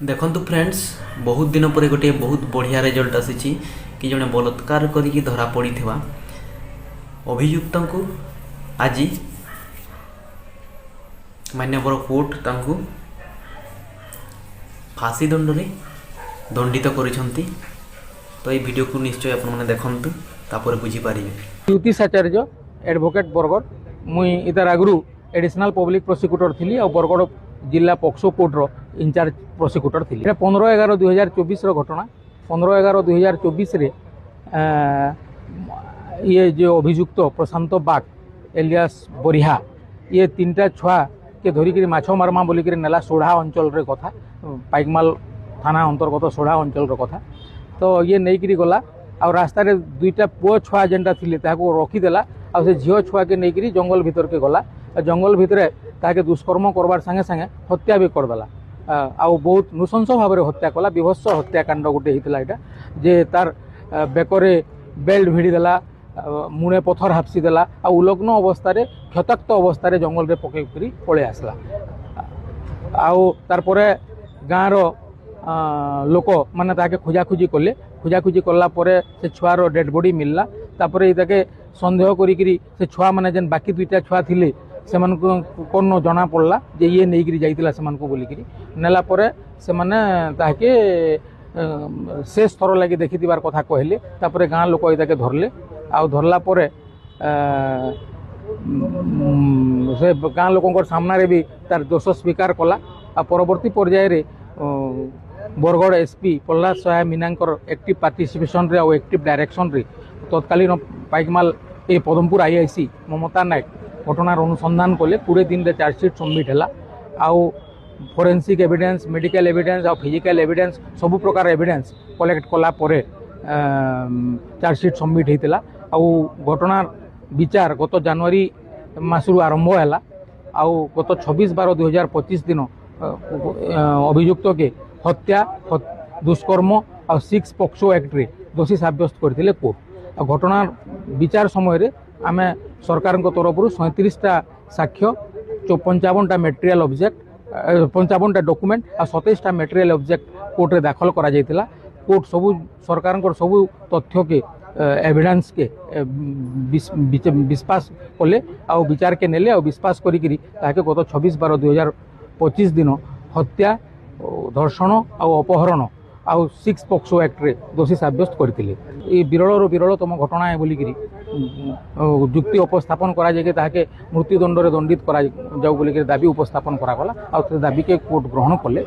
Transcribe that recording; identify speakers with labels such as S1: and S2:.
S1: देखंतु फ्रेंड्स बहुत दिन पर गोटे बहुत बढ़िया रिजल्ट आसी कि जड़े बलात्कार करके धरा पड़ी अभियुक्त को आज मान्यवर कोर्ट तांकु फांसी दंड रे दंडित करिसंती। तो ये वीडियो को निश्चय आपण माने देखंतु तापर बुझी पारिबे।
S2: ज्योतिष आचार्य एडवोकेट बरगढ़ मुई इधर आगु एडिशनल पब्लिक प्रोसिक्यूटर थी और बरगढ़ जिला पॉक्सो कोर्ट रो इंचार्ज प्रोसिक्यूटर थी। 15/11/2024 घटना 15/11/2024 रे ये जो अभियुक्त प्रशांत बाग एलियास बरिहा ये 3टा छुआ के धरिकी माछ मारमा बोलिक नेला सोढ़ा अंचल रे कथा पाइकमाल थाना अंतर्गत सोढ़ा अंचल रो कथा। तो ये नहीं गला आ रास्ता रे 2टा पुओ छुआ जेनटा थिले ताको रखीदेला आ से झील छुआ के नहीं जंगल भीतर के गला जंगल भितर ताके दुष्कर्म करवार संगे संगे हत्या भी करदेला आ बहुत नृशंस भाव में हत्या कला। विभत्स हत्याकांड गोटे होता है जे तार बेकरे बेल्ट भिड़ीदेला मुणे पथर हापसी देला आ उलग्न अवस्था क्षताक्त अवस्था जंगल में पकईकरी पलि आसला। तार गाँव लोक मैंने ताके खोजाखोजी कले खोजाखोजी कला से छुआर डेड बॉडी मिलला। तापर ये सन्देह करी से छुआ मैंने जेन बाकी 2टा छुआ थिले से कौन जना पड़ला जे ये नहीं जाइतिला से बोलिकी नेला से मैंने ताके शेष थर लगे देखिथिबार कथा कहले। तापर गाँ लोक ये धरले आ धरला से गाँ लोक सामने भी तार दोष स्वीकार कला। आ परवर्ती पर्याय रे बरगढ़ एसपी प्रहलाद सहाय मीनांकर एक्टिव पार्टिसिपेशन रे और एक्टिव डायरेक्शन रे तत्कालीन पाइकमाल ए पदमपुर आईआईसी ममता नायक घटनार अनुसंधान कले 20 दिन रे चार्जसीट सबमिट है। आउ फोरेंसिक एविडेंस मेडिकल एविडेंस और फिजिकल एविडेंस सबु प्रकार एविडेंस कलेक्ट कला चार्जसीट सबमिट होता। आउ घटनार विचार गत जनवरी मासरू आरंभ है। आउ गत 26/12/2025 दिन अभियुक्त के हत्या दुष्कर्म और 6 पॉक्सो एक्ट रे दोषी साब्यस्त करथिले कोर्ट। घटनार विचार समय आम सरकार तरफ 37टा साक्ष्य 55टा मेटेरियल ऑब्जेक्ट 55टा डॉक्यूमेंट और 27टा मेटेरियल ऑब्जेक्ट कोर्ट रे दाखल करा जायतिला। कोर्ट सबू सरकार सबू तथ्य के एविडेंस के विश्वास कले आ विचार के नेले और विश्वास करी ताके गत 26/12/2025 दिन हत्या धर्षण और अपहरण आउ 6 पॉक्सो एक्ट रे दोषी साब्यस्त करते। ये विरल विरलतम घटना है बोलिकी जुक्ति उपस्थापन करा जाके ताके मृत्युदंड रे दंडित करा जाऊ बोलिकी दाबी उपस्थापन करागला आ दाबी के कोर्ट ग्रहण कले।